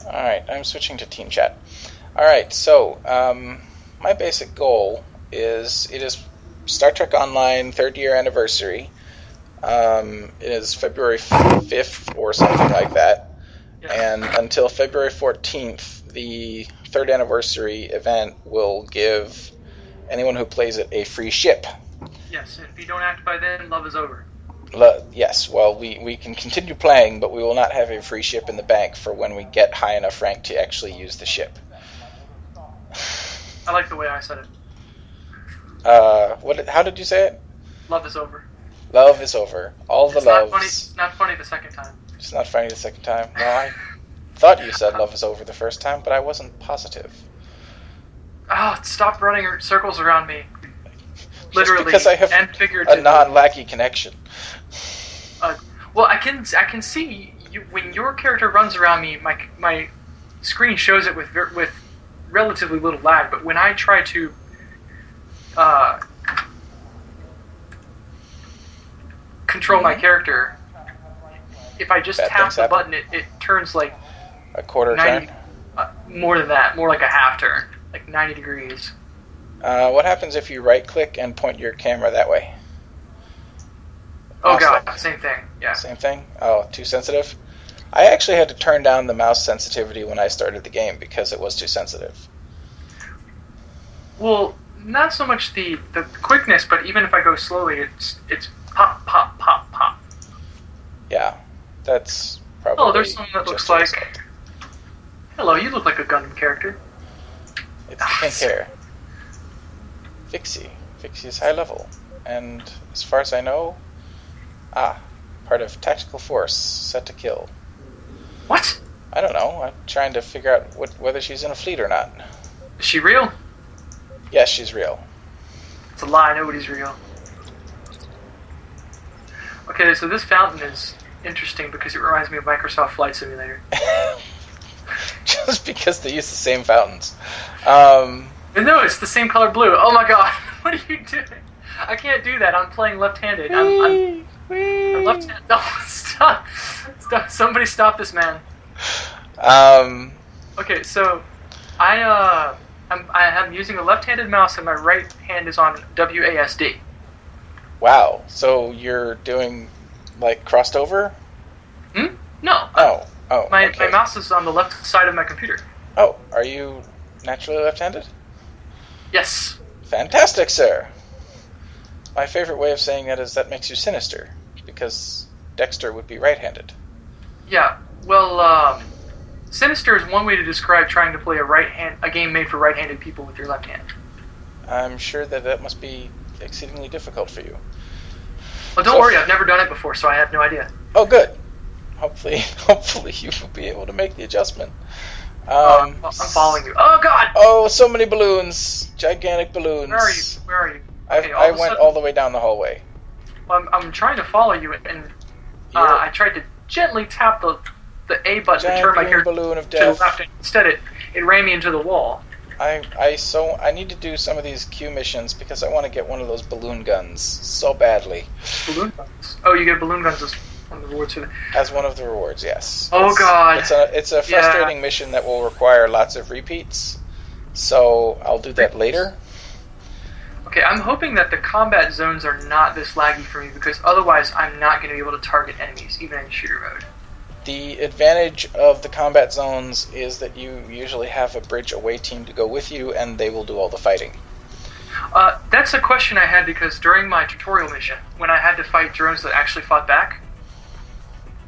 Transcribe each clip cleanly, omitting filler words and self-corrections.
Alright, I'm switching to team chat. Alright, so, my basic goal is, it is Star Trek Online 3rd year anniversary. It is February 5th or something like that. Yes. And until February 14th, the 3rd anniversary event will give anyone who plays it a free ship. Yes, and if you don't act by then, love is over. Yes, well, we can continue playing, but we will not have a free ship in the bank for when we get high enough rank to actually use the ship. I like the way I said it. How did you say it? Love is over. Love is over. All the loves. It's not funny the second time. It's not funny the second time. No, I thought you said love is over the first time, but I wasn't positive. Oh, stop running circles around me. Literally, just because I have and figuratively. a non-laggy connection. Well, I can see you, when your character runs around me. My screen shows it with relatively little lag, but when I try to control my character, if I just tap the button, it turns like a quarter 90, turn. More than that, more like a half turn, like 90 degrees. What happens if you right-click and point your camera that way? Oh god, same thing. Yeah. Same thing? Oh, too sensitive? I actually had to turn down the mouse sensitivity when I started the game because it was too sensitive. Well, not so much the quickness, but even if I go slowly, it's pop, pop, pop, pop. Yeah, that's probably. Oh, there's someone that looks like. Hello, you look like a Gundam character. It's pink hair. Fixie. Fixie is high level, and as far as I know, part of Tactical Force, set to kill. What? I don't know. I'm trying to figure out whether she's in a fleet or not. Is she real? Yes, she's real. It's a lie. Nobody's real. Okay, so this fountain is interesting because it reminds me of Microsoft Flight Simulator. Just because they use the same fountains. No, it's the same color blue. Oh my god, what are you doing? I can't do that. I'm playing left-handed. I'm left-handed. No, stop. Somebody stop this man. Okay, so I'm using a left-handed mouse and my right hand is on WASD. Wow. So you're doing like crossed over? No. My mouse is on the left side of my computer. Oh, are you naturally left-handed? Yes. Fantastic, sir. My favorite way of saying that is that makes you sinister, because Dexter would be right-handed. Yeah. Well, sinister is one way to describe trying to play a game made for right-handed people with your left hand. I'm sure that must be exceedingly difficult for you. Well, don't worry, I've never done it before, so I have no idea. Oh, good. Hopefully you will be able to make the adjustment. I'm following you. Oh, God! Oh, so many balloons. Gigantic balloons. Where are you? Okay, I went all the way down the hallway. Well, I'm trying to follow you, and I tried to gently tap the A button to turn my character balloon of to death. the left, and instead it ran me into the wall. I need to do some of these Q missions because I want to get one of those balloon guns so badly. Balloon guns? Oh, you get balloon guns as one of the rewards. As one of the rewards, yes. Oh, God. It's a frustrating mission that will require lots of repeats, so I'll do that later. Okay, I'm hoping that the combat zones are not this laggy for me, because otherwise I'm not going to be able to target enemies, even in shooter mode. The advantage of the combat zones is that you usually have a bridge away team to go with you, and they will do all the fighting. That's a question I had, because during my tutorial mission, when I had to fight drones that actually fought back...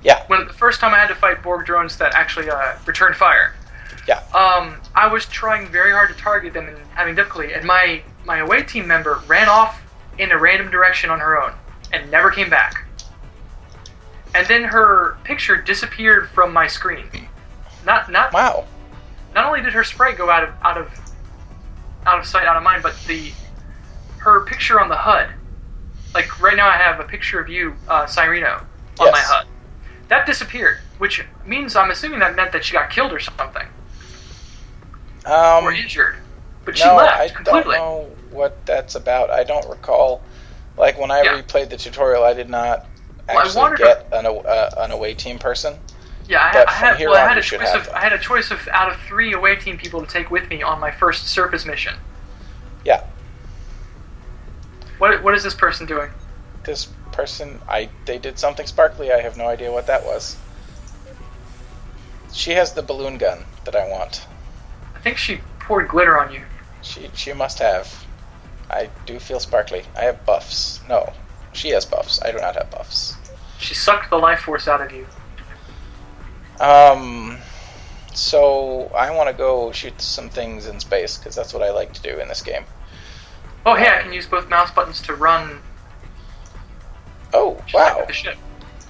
Yeah. When the first time I had to fight Borg drones that actually returned fire... Yeah. I was trying very hard to target them and having difficulty, and my away team member ran off in a random direction on her own, and never came back. And then her picture disappeared from my screen. Wow. Not only did her sprite go out of sight, out of mind, but her picture on the HUD. Like right now, I have a picture of you, Cyreno, on my HUD. That disappeared, which means I'm assuming that meant that she got killed or something, or injured. But she left completely. I don't know what that's about. I don't recall. Like when I replayed the tutorial, I did not actually get an away team person. Yeah, But from here on, you should have them. I had a choice of out of 3 away team people to take with me on my first surface mission. Yeah. What is this person doing? This person, they did something sparkly. I have no idea what that was. She has the balloon gun that I want. I think she poured glitter on you. She must have. I do feel sparkly. I have buffs. No, she has buffs. I do not have buffs. She sucked the life force out of you. So I want to go shoot some things in space, because that's what I like to do in this game. Oh, hey, I can use both mouse buttons to run. Oh, wow. The ship.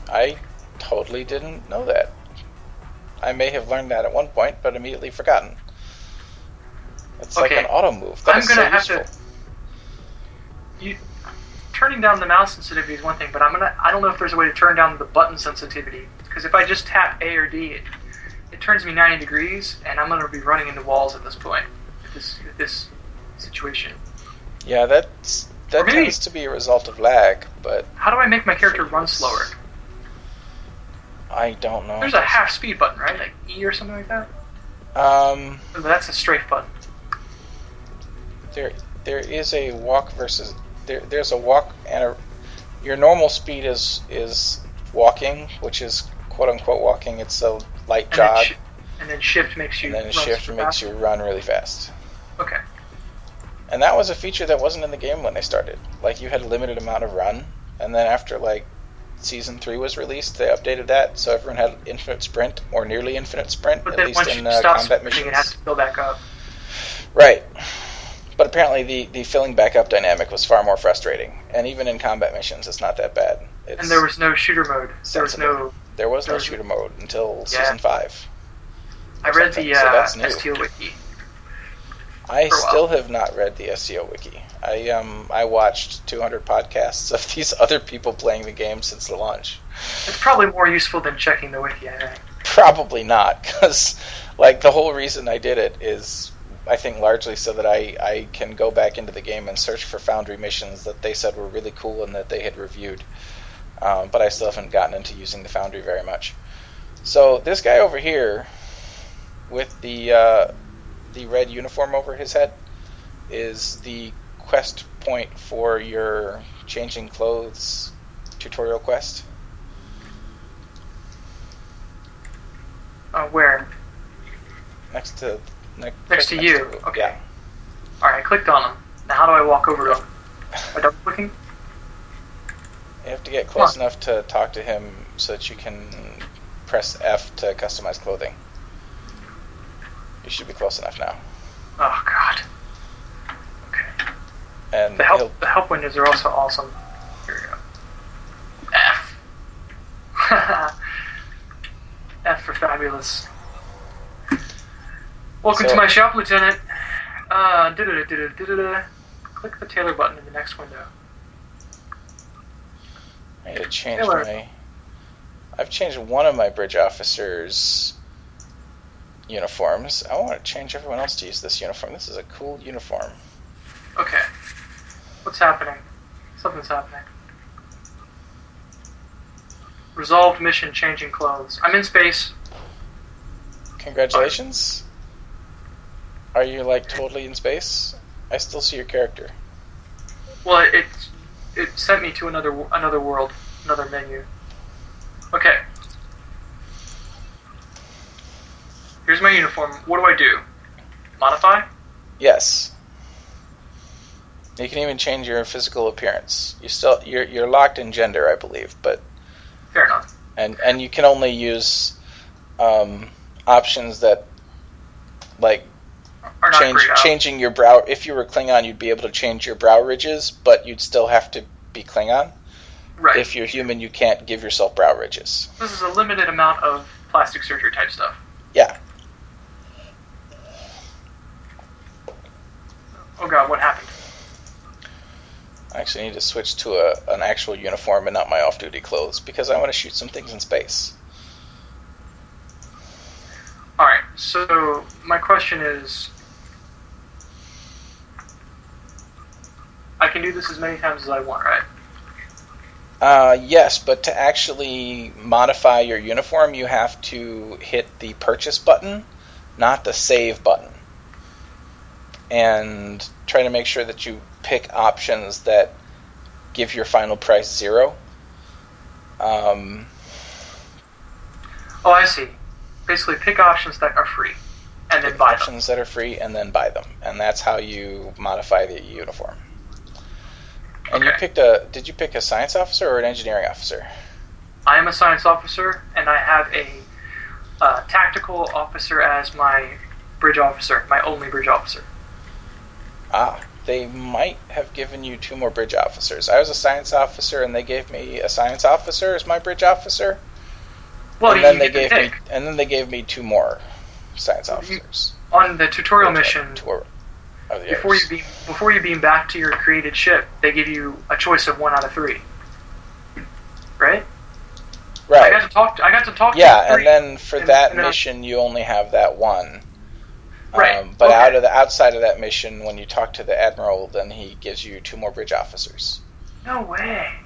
I totally didn't know that. I may have learned that at one point, but immediately forgotten. It's like an auto move. That is so useful. Turning down the mouse sensitivity is one thing, but I don't know if there's a way to turn down the button sensitivity. Because if I just tap A or D, it turns me 90 degrees, and I'm going to be running into walls at this point, with this situation. Yeah, that tends to be a result of lag, but... How do I make my character run slower? I don't know. There's a half speed button, right? Like E or something like that? That's a strafe button. There is a walk versus... There's a walk and your normal speed is walking, which is quote-unquote walking. It's a light jog. And then shift makes you run really fast. Okay. And that was a feature that wasn't in the game when they started. Like, you had a limited amount of run, and then after, like, Season 3 was released, they updated that, so everyone had infinite sprint, or nearly infinite sprint, but at then least once in you stop combat sprinting, missions. It has to fill back up. Right. But apparently the filling back up dynamic was far more frustrating, and even in combat missions, it's not that bad. And there was no shooter mode. There was no shooter mode until Season 5. I read the STO wiki. I still have not read the SEO wiki. I watched 200 podcasts of these other people playing the game since the launch. It's probably more useful than checking the wiki, I think. Probably not, because like the whole reason I did it is, I think, largely so that I can go back into the game and search for Foundry missions that they said were really cool and that they had reviewed. But I still haven't gotten into using the Foundry very much. So this guy over here with the red uniform over his head is the quest point for your changing clothes tutorial quest. Where? Next to you. Okay. Yeah. Alright, I clicked on him. Now how do I walk over to him? By double clicking? You have to get close enough to talk to him so that you can press F to customize clothing. You should be close enough now. Oh god. Okay. And the help windows are also awesome. Here we go. F. F for fabulous. Welcome to my shop, Lieutenant. Click the tailor button in the next window. I need to change I've changed one of my bridge officers' uniforms. I want to change everyone else to use this uniform. This is a cool uniform. Okay. What's happening? Something's happening. Resolved mission, changing clothes. I'm in space. Congratulations. Are you, like, totally in space? I still see your character. Well, it sent me to another world, another menu. Okay. Here's my uniform. What do I do? Modify? Yes. You can even change your physical appearance. You're locked in gender, I believe, but fair enough. And you can only use options that, like, changing your brow. If you were Klingon, you'd be able to change your brow ridges, but you'd still have to be Klingon. Right. If you're human, you can't give yourself brow ridges. This is a limited amount of plastic surgery type stuff. Yeah. Oh god, what happened? I actually need to switch to an actual uniform and not my off-duty clothes, because I want to shoot some things in space. Alright, so my question is, I can do this as many times as I want, right? Yes, but to actually modify your uniform, you have to hit the purchase button, not the save button. And try to make sure that you pick options that give your final price 0. Oh, I see. Basically, pick options that are free, and then buy them. Options that are free, and then buy them. And that's how you modify the uniform. And Okay. did you pick a science officer or an engineering officer? I am a science officer, and I have a tactical officer as my bridge officer, my only bridge officer. They might have given you 2 more bridge officers. I was a science officer, and they gave me a science officer as my bridge officer. Well, and then they gave me 2 more science officers. On the tutorial mission, before you beam back to your created ship, they give you a choice of 1 out of 3. Right. Right. I got to talk. Yeah, to 3, and then for that mission, you only have that 1. Right. But outside of that mission, when you talk to the admiral, then he gives you 2 more bridge officers. No way.